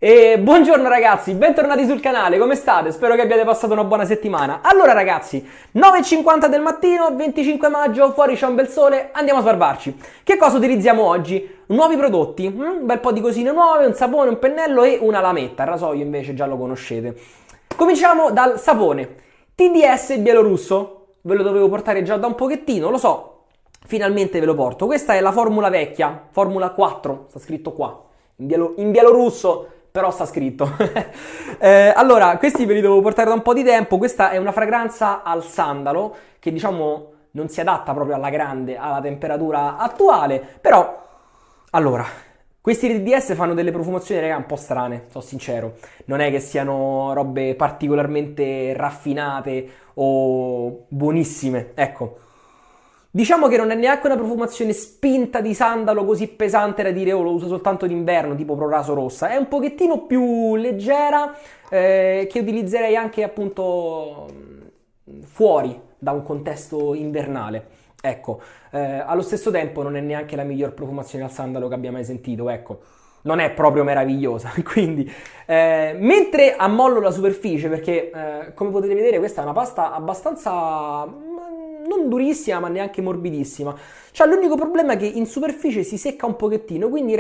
E buongiorno ragazzi, bentornati sul canale, come state? Spero che abbiate passato una buona settimana. Allora ragazzi, 9:50 del mattino, 25 maggio, fuori c'è un bel sole, andiamo a sbarbarci. Che cosa utilizziamo oggi? Nuovi prodotti, un bel po' di cosine nuove, un sapone, un pennello e una lametta. Il rasoio invece già lo conoscete. Cominciamo dal sapone. TDS bielorusso, ve lo dovevo portare già da un pochettino, lo so, finalmente ve lo porto. Questa è la formula vecchia, formula 4, sta scritto qua, in bielorusso. Però sta scritto. Allora, questi ve li devo portare da un po' di tempo. Questa è una fragranza al sandalo che diciamo non si adatta proprio alla grande, alla temperatura attuale. Però, allora, questi TDS fanno delle profumazioni, raga, un po' strane, sono sincero. Non è che siano robe particolarmente raffinate o buonissime, ecco. Diciamo che non è neanche una profumazione spinta di sandalo così pesante da dire oh lo uso soltanto d'inverno, tipo Proraso rossa. È un pochettino più leggera, che utilizzerei anche appunto fuori da un contesto invernale. Ecco, allo stesso tempo non è neanche la miglior profumazione al sandalo che abbia mai sentito, ecco. Non è proprio meravigliosa, quindi mentre ammollo la superficie, perché come potete vedere questa è una pasta abbastanza non durissima ma neanche morbidissima. Cioè l'unico problema è che in superficie si secca un pochettino, quindi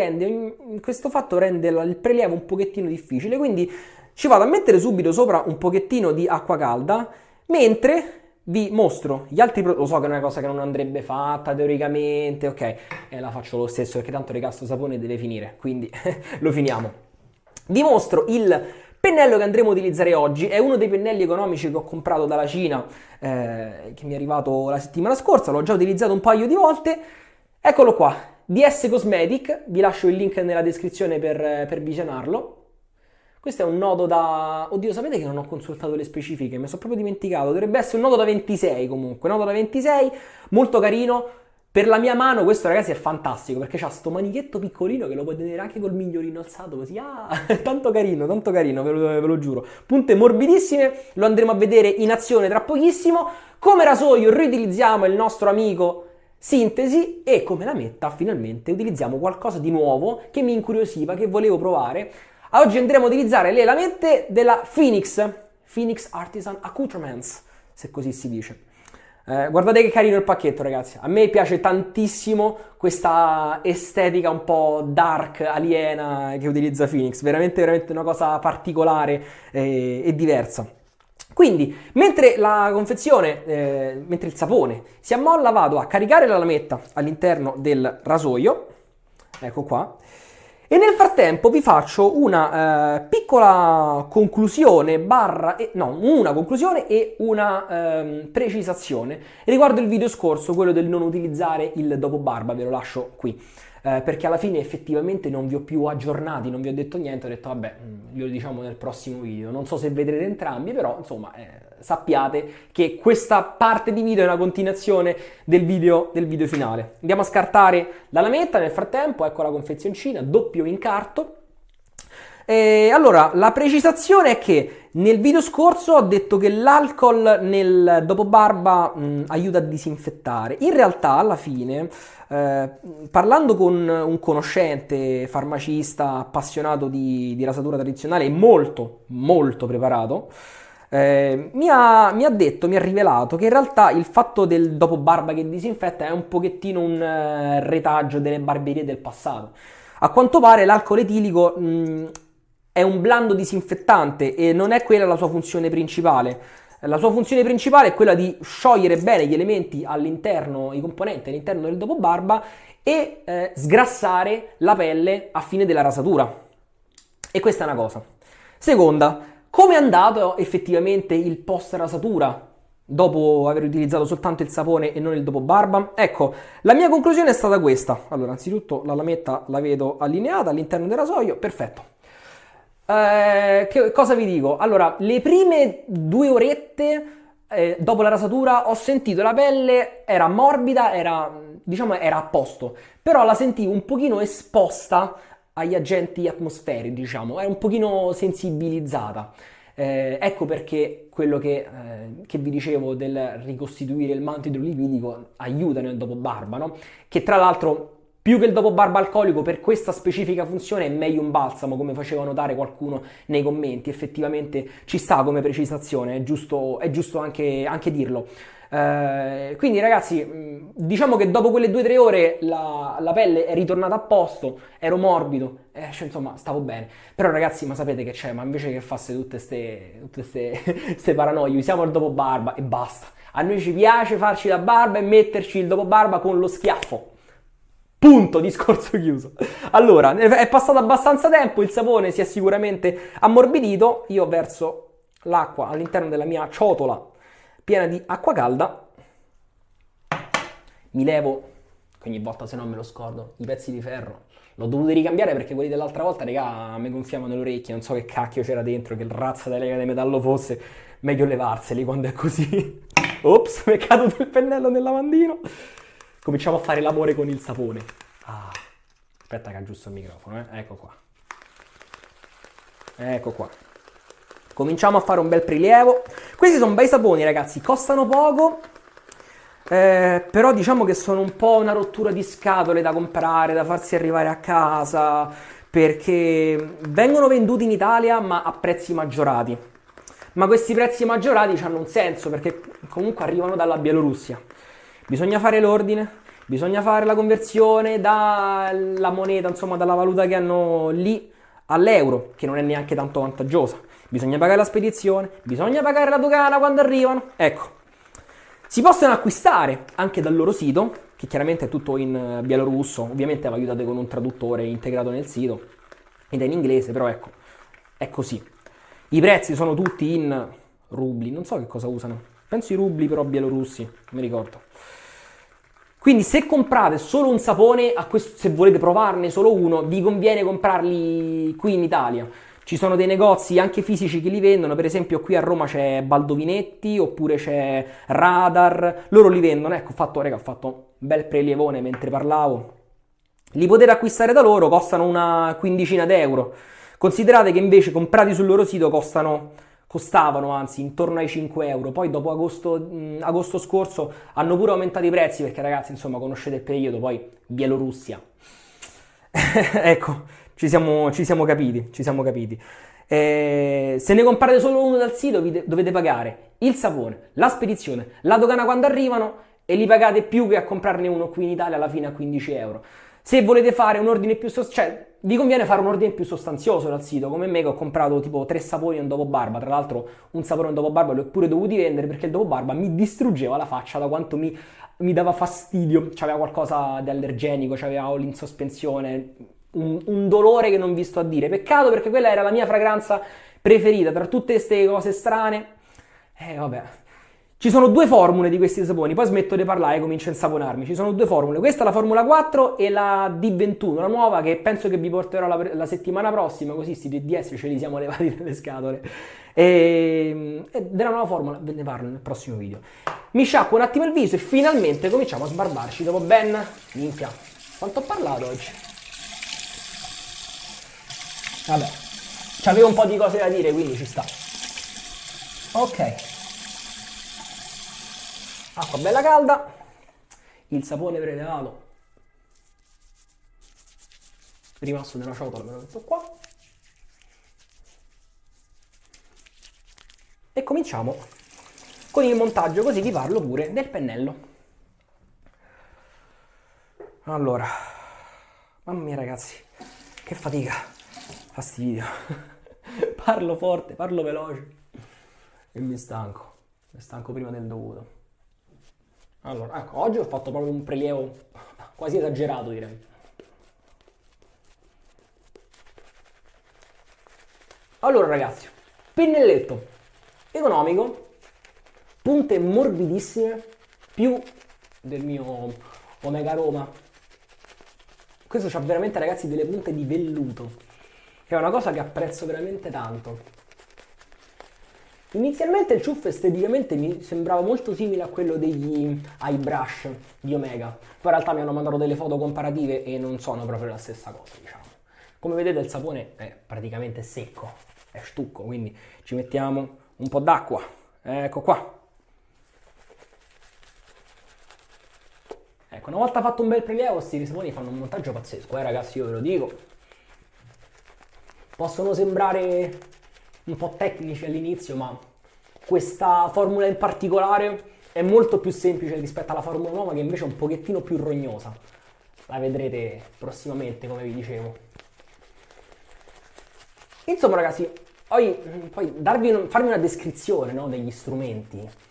questo fatto rende il prelievo un pochettino difficile, quindi ci vado a mettere subito sopra un pochettino di acqua calda, mentre vi mostro gli altri prodotti. Lo so che è una cosa che non andrebbe fatta teoricamente, ok, la faccio lo stesso perché tanto regasto sapone deve finire, quindi lo finiamo. Vi mostro il pennello che andremo a utilizzare oggi. È uno dei pennelli economici che ho comprato dalla Cina, che mi è arrivato la settimana scorsa, l'ho già utilizzato un paio di volte. Eccolo qua, DS Cosmetic, vi lascio il link nella descrizione per visionarlo. Questo è un nodo da... Oddio, sapete che non ho consultato le specifiche, mi sono proprio dimenticato, dovrebbe essere un nodo da 26 comunque, nodo da 26, molto carino. Per la mia mano questo ragazzi è fantastico perché c'ha sto manichetto piccolino che lo puoi tenere anche col migliolino alzato così, tanto carino, ve lo giuro. Punte morbidissime, lo andremo a vedere in azione tra pochissimo. Come rasoio riutilizziamo il nostro amico Sintesi e come lametta finalmente utilizziamo qualcosa di nuovo che mi incuriosiva, che volevo provare. Oggi andremo a utilizzare le lamette della Phoenix Artisan Accoutrements, se così si dice. Guardate che carino il pacchetto ragazzi, a me piace tantissimo questa estetica un po' dark, aliena che utilizza Phoenix, veramente una cosa particolare e diversa. Quindi, mentre la confezione, mentre il sapone si ammolla, vado a caricare la lametta all'interno del rasoio, ecco qua. E nel frattempo vi faccio una piccola conclusione una conclusione e una precisazione riguardo il video scorso, quello del non utilizzare il dopo barba, ve lo lascio qui. Perché alla fine effettivamente non vi ho più aggiornati, non vi ho detto niente, ho detto vabbè, glielo diciamo nel prossimo video. Non so se vedrete entrambi, però insomma sappiate che questa parte di video è una continuazione del video finale. Andiamo a scartare la lametta, nel frattempo ecco la confezioncina, doppio incarto. Allora, la precisazione è che nel video scorso ho detto che l'alcol nel dopo barba aiuta a disinfettare. In realtà, alla fine, parlando con un conoscente farmacista appassionato di rasatura tradizionale e molto, molto preparato, mi ha rivelato che in realtà il fatto del dopo barba che disinfetta è un pochettino un retaggio delle barberie del passato. A quanto pare l'alcol etilico è un blando disinfettante e non è quella la sua funzione principale. La sua funzione principale è quella di sciogliere bene gli elementi all'interno, i componenti all'interno del dopo barba e sgrassare la pelle a fine della rasatura. E questa è una cosa. Seconda, come è andato effettivamente il post rasatura dopo aver utilizzato soltanto il sapone e non il dopo barba? Ecco, la mia conclusione è stata questa. Allora, anzitutto la lametta la vedo allineata all'interno del rasoio, perfetto. Che cosa vi dico? Allora, le prime 2 orette dopo la rasatura ho sentito la pelle, era morbida, era a posto, però la sentivo un pochino esposta agli agenti atmosferici, diciamo, è un pochino sensibilizzata. Ecco perché quello che vi dicevo del ricostituire il manto idrolipidico aiuta nel dopo barba, no? Che tra l'altro più che il dopo barba alcolico per questa specifica funzione è meglio un balsamo, come faceva notare qualcuno nei commenti. Effettivamente ci sta come precisazione, è giusto anche dirlo. Quindi ragazzi, diciamo che dopo quelle 2-3 ore la pelle è ritornata a posto, ero morbido, cioè, insomma stavo bene. Però ragazzi, ma sapete che c'è? Ma invece che fasse tutte ste paranoie, usiamo il dopo barba e basta. A noi ci piace farci la barba e metterci il dopo barba con lo schiaffo. Punto, discorso chiuso. Allora, è passato abbastanza tempo, il sapone si è sicuramente ammorbidito, io verso l'acqua all'interno della mia ciotola piena di acqua calda, mi levo, che ogni volta se no me lo scordo, i pezzi di ferro. L'ho dovuto ricambiare perché quelli dell'altra volta, raga, mi gonfiavano le orecchie, non so che cacchio c'era dentro, che razza di lega di metallo fosse, meglio levarseli quando è così. Ops, mi è caduto il pennello nel lavandino. Cominciamo a fare l'amore con il sapone. Aspetta che aggiusto il microfono, Ecco qua. Ecco qua. Cominciamo a fare un bel prelievo. Questi sono bei saponi, ragazzi, costano poco, però diciamo che sono un po' una rottura di scatole da comprare, da farsi arrivare a casa, perché vengono venduti in Italia ma a prezzi maggiorati. Ma questi prezzi maggiorati hanno un senso, perché comunque arrivano dalla Bielorussia. Bisogna fare l'ordine, bisogna fare la conversione dalla moneta, insomma dalla valuta che hanno lì all'euro, che non è neanche tanto vantaggiosa. Bisogna pagare la spedizione, bisogna pagare la dogana quando arrivano. Ecco, si possono acquistare anche dal loro sito, che chiaramente è tutto in bielorusso, ovviamente va aiutate con un traduttore integrato nel sito, ed è in inglese, però ecco, è così. I prezzi sono tutti in rubli, non so che cosa usano, penso i rubli però bielorussi, non mi ricordo. Quindi se comprate solo un sapone, se volete provarne solo uno, vi conviene comprarli qui in Italia. Ci sono dei negozi anche fisici che li vendono, per esempio qui a Roma c'è Baldovinetti oppure c'è Radar, loro li vendono, ecco, ho fatto un bel prelievone mentre parlavo. Li potete acquistare da loro, costano una quindicina d'euro. Considerate che invece comprati sul loro sito costavano anzi intorno ai 5 euro, poi dopo agosto scorso hanno pure aumentato i prezzi perché ragazzi insomma conoscete il periodo, poi Bielorussia. Ecco. Ci siamo capiti. Se ne comprate solo uno dal sito dovete pagare il sapone, la spedizione, la dogana quando arrivano e li pagate più che a comprarne uno qui in Italia alla fine a 15 euro. Se volete fare un ordine più vi conviene fare un ordine più sostanzioso dal sito, come me che ho comprato tipo 3 saponi e un dopo barba. Tra l'altro un sapone e un dopo barba li ho pure dovuti vendere perché il dopo barba mi distruggeva la faccia da quanto mi dava fastidio. C'aveva qualcosa di allergenico, c'aveva olio in sospensione, un dolore che non vi sto a dire. Peccato perché quella era la mia fragranza preferita tra tutte queste cose strane. Vabbè. Ci sono 2 formule di questi saponi, poi smetto di parlare e comincio a insaponarmi. Ci sono 2 formule, questa è la Formula 4 e la D21, la nuova che penso che vi porterò la settimana prossima, così sti DDS ce li siamo levati nelle scatole. E della nuova formula ve ne parlo nel prossimo video. Mi sciacquo un attimo il viso e finalmente cominciamo a sbarbarci dopo ben... Minchia, quanto ho parlato oggi? Vabbè, c'avevo un po' di cose da dire, quindi ci sta. Ok. Acqua bella calda. Il sapone prelevato rimasto nella ciotola me lo metto qua. E cominciamo con il montaggio, così vi parlo pure del pennello. Allora, mamma mia ragazzi, che fatica. Fastidio. Parlo forte, parlo veloce e mi stanco prima del dovuto. Allora, ecco, oggi ho fatto proprio un prelievo quasi esagerato, direi. Allora ragazzi, pennelletto economico, punte morbidissime, più del mio Omega Roma. Questo c'ha veramente ragazzi delle punte di velluto, che è una cosa che apprezzo veramente tanto. Inizialmente il ciuffo esteticamente mi sembrava molto simile a quello degli eyebrush di Omega, poi in realtà mi hanno mandato delle foto comparative e non sono proprio la stessa cosa, diciamo. Come vedete il sapone è praticamente secco, è stucco, quindi ci mettiamo un po' d'acqua, ecco qua. Ecco, Ecco, una volta fatto un bel prelievo, questi saponi fanno un montaggio pazzesco, ragazzi, io ve lo dico. Possono sembrare un po' tecnici all'inizio, ma questa formula in particolare è molto più semplice rispetto alla formula nuova, che invece è un pochettino più rognosa. La vedrete prossimamente, come vi dicevo. Insomma, ragazzi, poi farvi una descrizione, no, degli strumenti.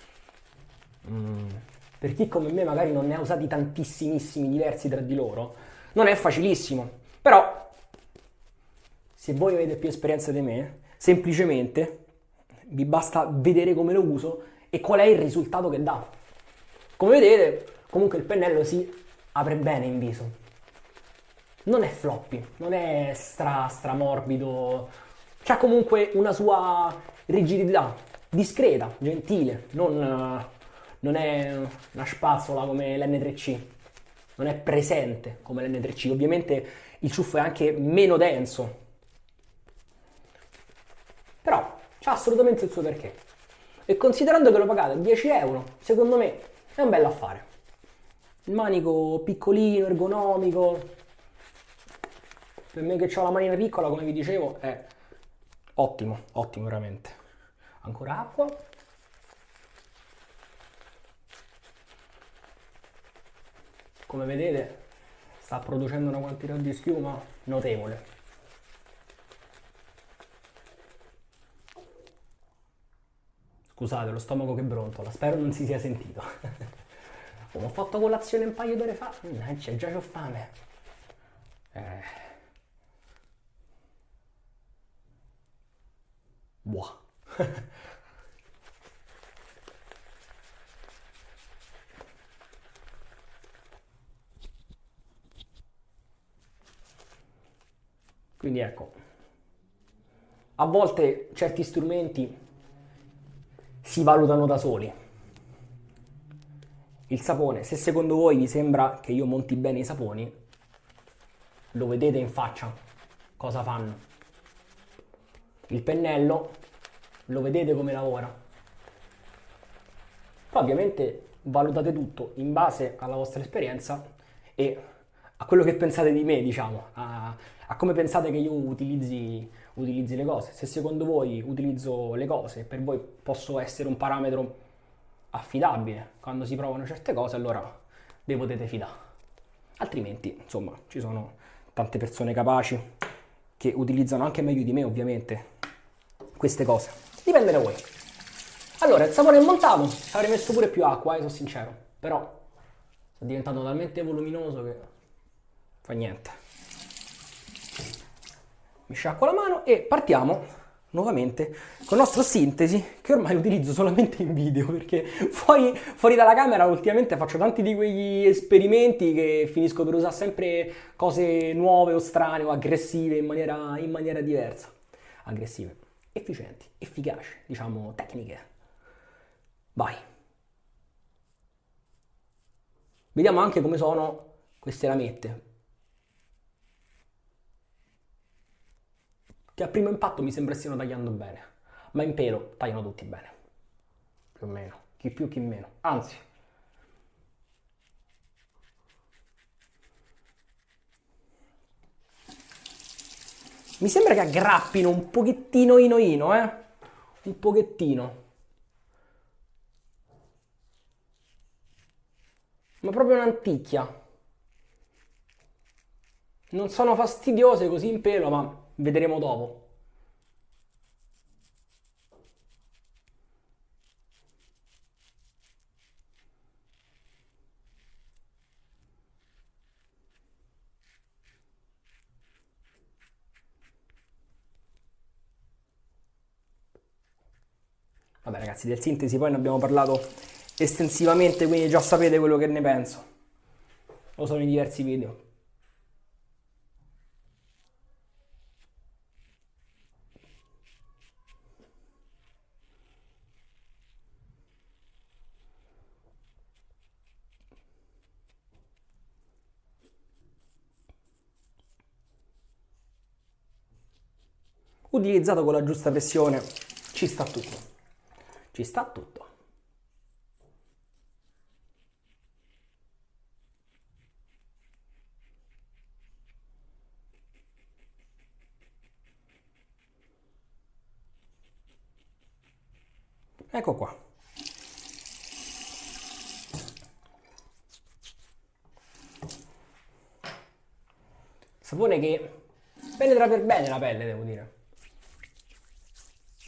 Per chi come me magari non ne ha usati tantissimissimi diversi tra di loro, non è facilissimo. Però, se voi avete più esperienza di me, semplicemente vi basta vedere come lo uso e qual è il risultato che dà. Come vedete, comunque il pennello si apre bene in viso. Non è floppy, non è morbido, c'ha comunque una sua rigidità, discreta, gentile, non è una spazzola come l'N3C, non è presente come l'N3C. Ovviamente il ciuffo è anche meno denso, però c'ha assolutamente il suo perché. E considerando che lo pagate 10 euro, secondo me è un bel affare. Il manico piccolino, ergonomico, per me che ho la manina piccola, come vi dicevo, è ottimo, ottimo veramente. Ancora acqua. Come vedete sta producendo una quantità di schiuma notevole. Scusate, lo stomaco che brontola, spero non si sia sentito. Ho fatto colazione un paio d'ore fa, già c'ho fame. Buah. Quindi ecco, a volte certi strumenti si valutano da soli. Il sapone, se secondo voi vi sembra che io monti bene i saponi, lo vedete in faccia cosa fanno. Il pennello, lo vedete come lavora. Poi ovviamente valutate tutto in base alla vostra esperienza e a quello che pensate di me, diciamo, a come pensate che io utilizzi le cose. Se secondo voi utilizzo le cose, per voi posso essere un parametro affidabile quando si provano certe cose, allora vi potete fidare. Altrimenti, insomma, ci sono tante persone capaci che utilizzano anche meglio di me, ovviamente, queste cose. Dipende da voi. Allora, il sapone è montato, avrei messo pure più acqua, sono sincero, però sta diventando talmente voluminoso che fa niente. Mi sciacquo la mano e partiamo nuovamente con il nostro sintesi, che ormai utilizzo solamente in video, perché fuori dalla camera ultimamente faccio tanti di quegli esperimenti che finisco per usare sempre cose nuove o strane o aggressive in maniera diversa. Aggressive, efficienti, efficaci, diciamo tecniche. Vai. Vediamo anche come sono queste lamette, che a primo impatto mi sembra stiano tagliando bene, ma in pelo tagliano tutti bene, più o meno, chi più chi meno, anzi. Mi sembra che aggrappino un pochettino un pochettino. Ma proprio un'anticchia. Non sono fastidiose così in pelo, ma vedremo dopo. Vabbè ragazzi, del sintesi poi ne abbiamo parlato estensivamente, quindi già sapete quello che ne penso. Lo sono in diversi video. Utilizzato con la giusta pressione, ci sta tutto. Ci sta tutto. Ecco qua. Sapone che penetra per bene la pelle, devo dire.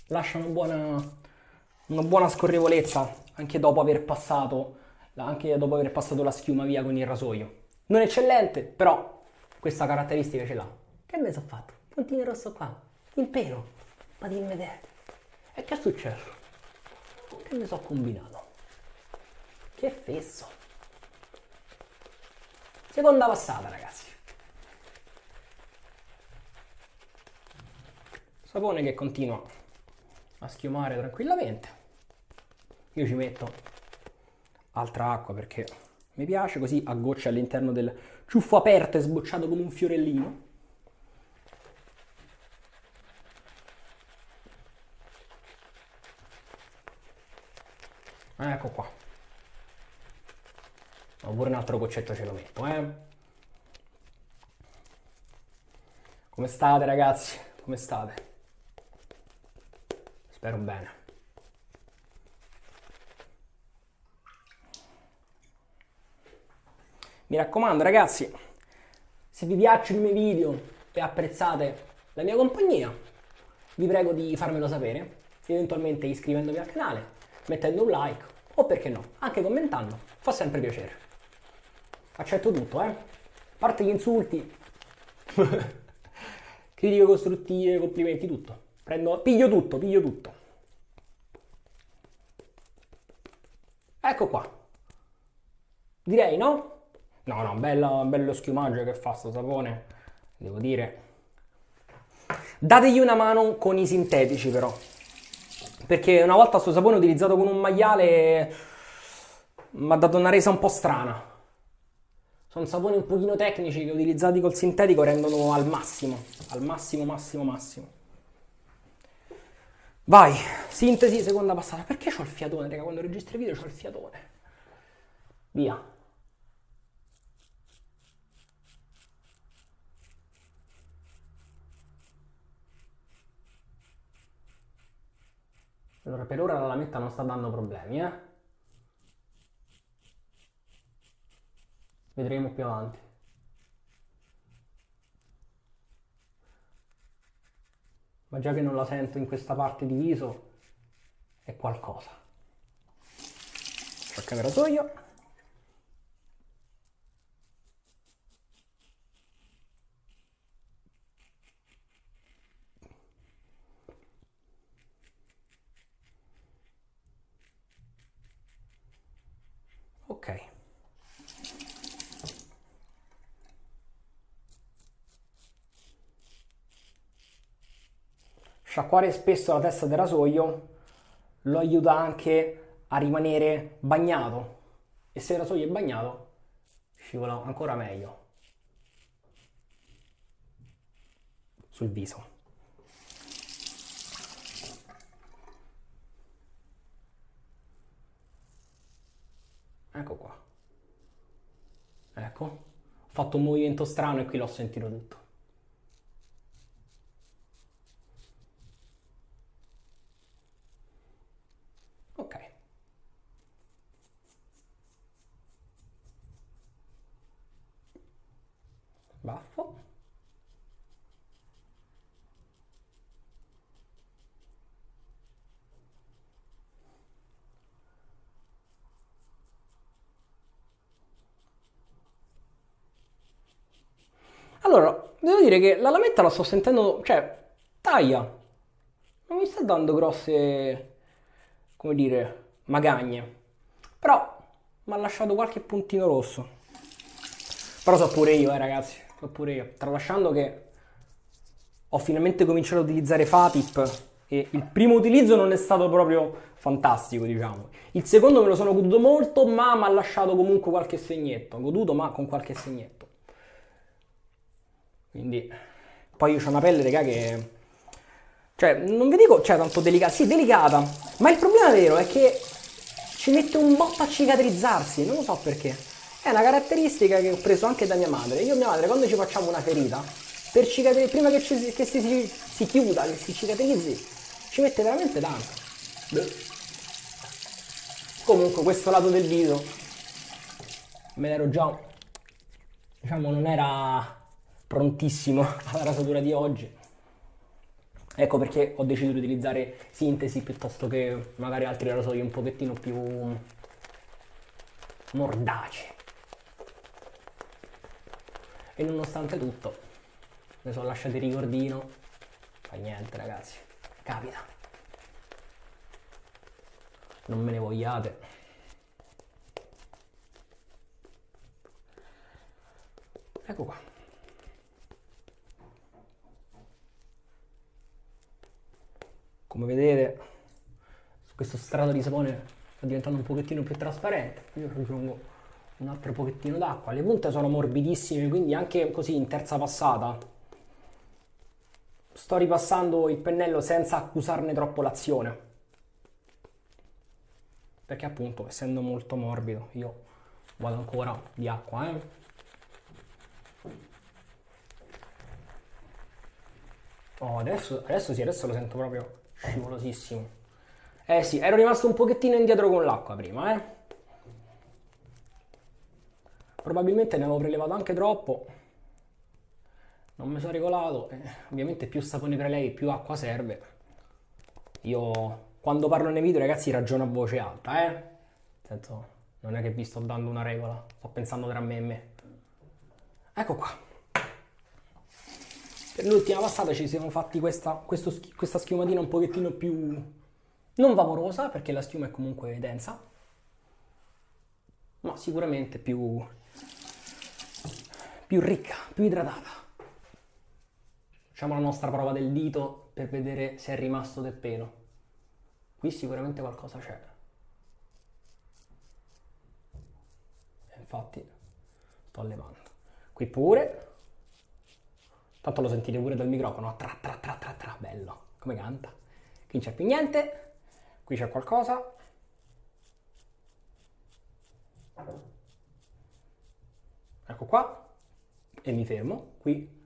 Lascia una buona scorrevolezza anche dopo aver passato la schiuma via con il rasoio. Non eccellente, però questa caratteristica ce l'ha. Che me sono fatto? Puntino rosso qua, il pelo. Ma dimmi te, e che è successo? Che mi sono combinato? Che fesso. Seconda passata, ragazzi. Sapone che continua a schiumare tranquillamente. Io ci metto altra acqua perché mi piace, così a gocce all'interno del ciuffo aperto e sbocciato come un fiorellino. Ecco qua. Oppure un altro goccetto ce lo metto, Come state, ragazzi? Come state? Spero bene. Mi raccomando, ragazzi, se vi piacciono i miei video e apprezzate la mia compagnia, vi prego di farmelo sapere, eventualmente iscrivendovi al canale, mettendo un like o perché no, anche commentando, fa sempre piacere. Accetto tutto, A parte gli insulti, critiche costruttive, complimenti, tutto. Piglio tutto. Ecco qua. Direi, no? No, bello schiumaggio che fa sto sapone, devo dire. Dategli una mano con i sintetici però, perché una volta sto sapone utilizzato con un maiale mi ha dato una resa un po' strana. Sono saponi un pochino tecnici che utilizzati col sintetico rendono al massimo. Vai, sintesi, seconda passata. Perché c'ho il fiatone, raga? Quando registro i video c'ho il fiatone. Via. Allora, per ora la lametta non sta dando problemi, Vedremo più avanti. Ma già che non la sento in questa parte di viso, è qualcosa. Sciacca il rasoio. Ok. Sciacquare spesso la testa del rasoio lo aiuta anche a rimanere bagnato, e se il rasoio è bagnato scivola ancora meglio sul viso. Ecco qua. Ecco, ho fatto un movimento strano e qui l'ho sentito tutto. Ok. Baffo. Allora, devo dire che la lametta la sto sentendo, cioè, taglia. Non mi sta dando grosse, come dire, magagne. Però mi ha lasciato qualche puntino rosso. Però so pure io, ragazzi, so pure io. Tralasciando che ho finalmente cominciato a utilizzare Fatip e il primo utilizzo non è stato proprio fantastico, diciamo. Il secondo me lo sono goduto molto, ma mi ha lasciato comunque qualche segnetto. Goduto, ma con qualche segnetto. Quindi, poi io ho una pelle, raga, che... Cioè, non vi dico, cioè, tanto delicata. Sì, delicata. Ma il problema vero è che ci mette un botto a cicatrizzarsi. Non lo so perché. È una caratteristica che ho preso anche da mia madre. Io e mia madre, quando ci facciamo una ferita, prima che si chiuda, che si cicatrizzi, ci mette veramente tanto. Beh. Comunque questo lato del viso me l'ero già, diciamo, non era prontissimo alla rasatura di oggi. Ecco perché ho deciso di utilizzare Sintesi piuttosto che magari altri rasoi un pochettino più mordaci. E nonostante tutto mi sono lasciato il ricordino. Fa niente ragazzi, capita. Non me ne vogliate. Ecco qua. Come vedete, questo strato di sapone sta diventando un pochettino più trasparente. Io ci aggiungo un altro pochettino d'acqua. Le punte sono morbidissime, quindi anche così in terza passata sto ripassando il pennello senza accusarne troppo l'azione. Perché appunto, essendo molto morbido, io vado ancora di acqua, Oh, adesso sì, adesso lo sento proprio scivolosissimo. Eh sì, ero rimasto un pochettino indietro con l'acqua prima, Probabilmente ne avevo prelevato anche troppo. Non mi sono regolato. Ovviamente più sapone prelevi, più acqua serve. Io quando parlo nei video, ragazzi, ragiono a voce alta, Nel senso, non è che vi sto dando una regola, sto pensando tra me e me. Ecco qua. Per l'ultima passata ci siamo fatti questa schiumatina un pochettino più non vaporosa, perché la schiuma è comunque densa, ma sicuramente più ricca, più idratata. Facciamo la nostra prova del dito per vedere se è rimasto del pelo. Qui sicuramente qualcosa c'è. Infatti sto levando. Qui pure. Tanto lo sentite pure dal microfono. Tra tra tra tra tra. Bello. Come canta. Qui non c'è più niente. Qui c'è qualcosa. Ecco qua. E mi fermo. Qui.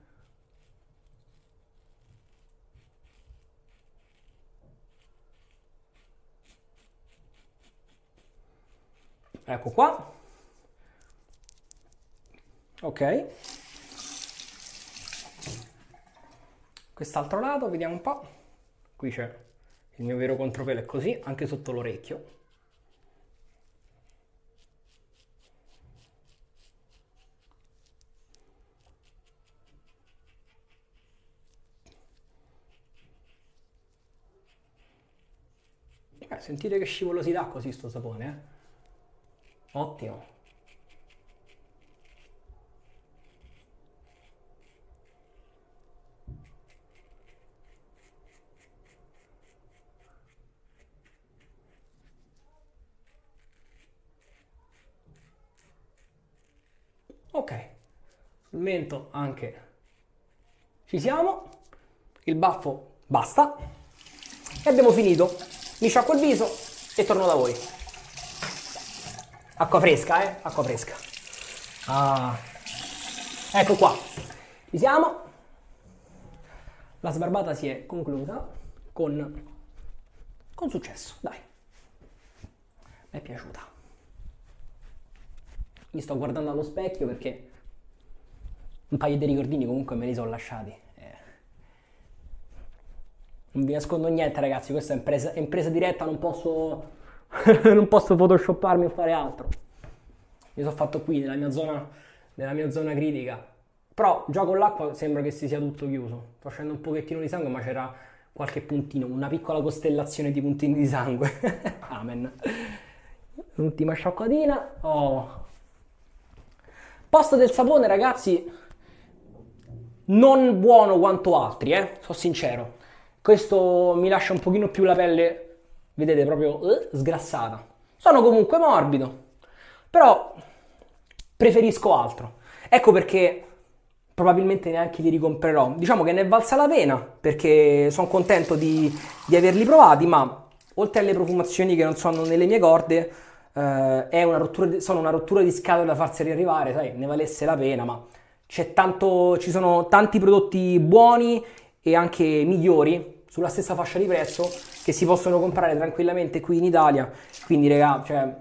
Ecco qua. Ok. Quest'altro lato, vediamo un po'. Qui c'è il mio vero contropelo, è così, anche sotto l'orecchio. Sentite che scivolosità così sto sapone, Ottimo. Ok, sul mento anche ci siamo, il baffo basta e abbiamo finito. Mi sciacquo il viso e torno da voi. Acqua fresca, acqua fresca. Ah. Ecco qua, ci siamo. La sbarbata si è conclusa con successo, dai. Mi è piaciuta. Mi sto guardando allo specchio perché un paio di ricordini comunque me li sono lasciati. Non vi nascondo niente ragazzi, questa è impresa diretta, non posso non posso photoshopparmi o fare altro. Mi sono fatto qui nella mia zona critica. Però già con l'acqua sembra che si sia tutto chiuso. Sto facendo un pochettino di sangue, ma c'era qualche puntino, una piccola costellazione di puntini di sangue. Amen. L'ultima sciacquatina. Oh. Posto del sapone, ragazzi, non buono quanto altri, sono sincero. Questo mi lascia un pochino più la pelle, vedete, proprio sgrassata. Sono comunque morbido, però preferisco altro. Ecco perché probabilmente neanche li ricomprerò. Diciamo che ne è valsa la pena, perché sono contento di averli provati, ma oltre alle profumazioni che non sono nelle mie corde, sono una rottura di scatole da farseli arrivare, sai, ne valesse la pena, ma ci sono tanti prodotti buoni e anche migliori sulla stessa fascia di prezzo che si possono comprare tranquillamente qui in Italia. Quindi raga, cioè,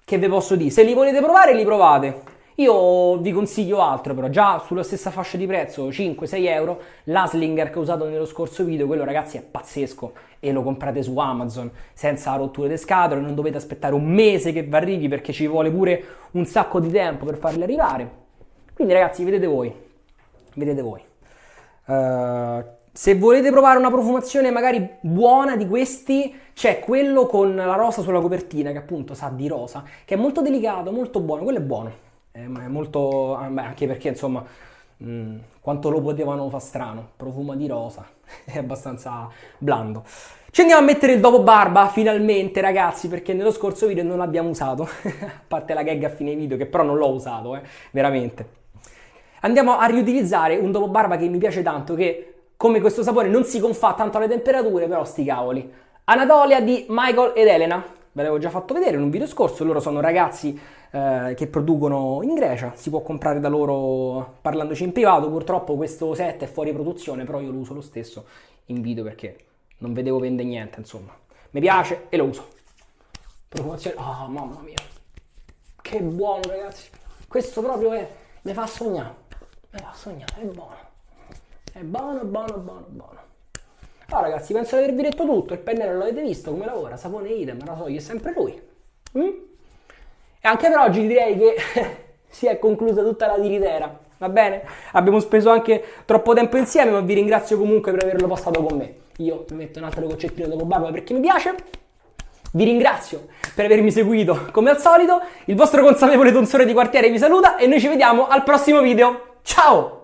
che ve posso dire? Se li volete provare, li provate. Io vi consiglio altro però, già sulla stessa fascia di prezzo, 5-6 euro, l'Aslinger che ho usato nello scorso video, quello ragazzi è pazzesco e lo comprate su Amazon senza rotture di scatole, non dovete aspettare un mese che vi arrivi perché ci vuole pure un sacco di tempo per farli arrivare. Quindi ragazzi, vedete voi. Se volete provare una profumazione magari buona di questi, c'è quello con la rosa sulla copertina, che appunto sa di rosa, che è molto delicato, molto buono, quello è buono. È molto, anche perché insomma quanto lo potevano far strano, profuma di rosa, è abbastanza blando. Ci andiamo a mettere il dopo barba finalmente ragazzi, perché nello scorso video non l'abbiamo usato, a parte la gag a fine video che però non l'ho usato, veramente. Andiamo a riutilizzare un dopo barba che mi piace tanto, che come questo sapore non si confà tanto alle temperature, però sti cavoli. Anatolia di Michael ed Elena, ve l'avevo già fatto vedere in un video scorso, loro sono ragazzi che producono in Grecia, si può comprare da loro parlandoci in privato. Purtroppo questo set è fuori produzione, però io lo uso lo stesso in video perché non vedevo vendere niente, insomma. Mi piace e lo uso. Profumazione, oh mamma mia, che buono ragazzi, questo proprio è, mi fa sognare, è buono. È buono. Allora ragazzi, penso di avervi detto tutto, il pennello l'avete visto come lavora, sapone idem, rasoio è sempre lui. E anche per oggi direi che si è conclusa tutta la tiritera, va bene? Abbiamo speso anche troppo tempo insieme, ma vi ringrazio comunque per averlo passato con me. Io mi metto un altro goccettino dopo barba perché mi piace. Vi ringrazio per avermi seguito come al solito, il vostro consapevole tonsore di quartiere vi saluta e noi ci vediamo al prossimo video. Ciao!